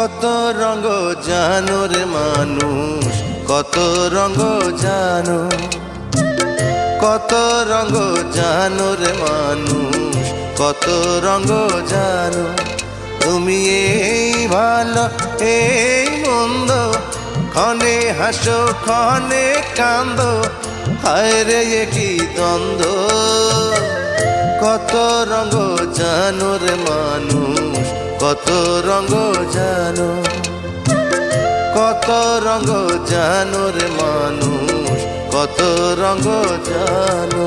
কত রঙ জানো রে মানুষ, কত রঙ জানো, কত রঙ জানো রে মানুষ, কত রঙ জানো। তুমি এই ভালো এই মন্দ, ক্ষণে হাসো ক্ষণে কান্দো, হায় রে কি দ্বন্দ্ব। কত রঙ জানো রে মানুষ, কত রঙ জানো, কত রঙ জানো রে মানুষ, কত রঙ জানো।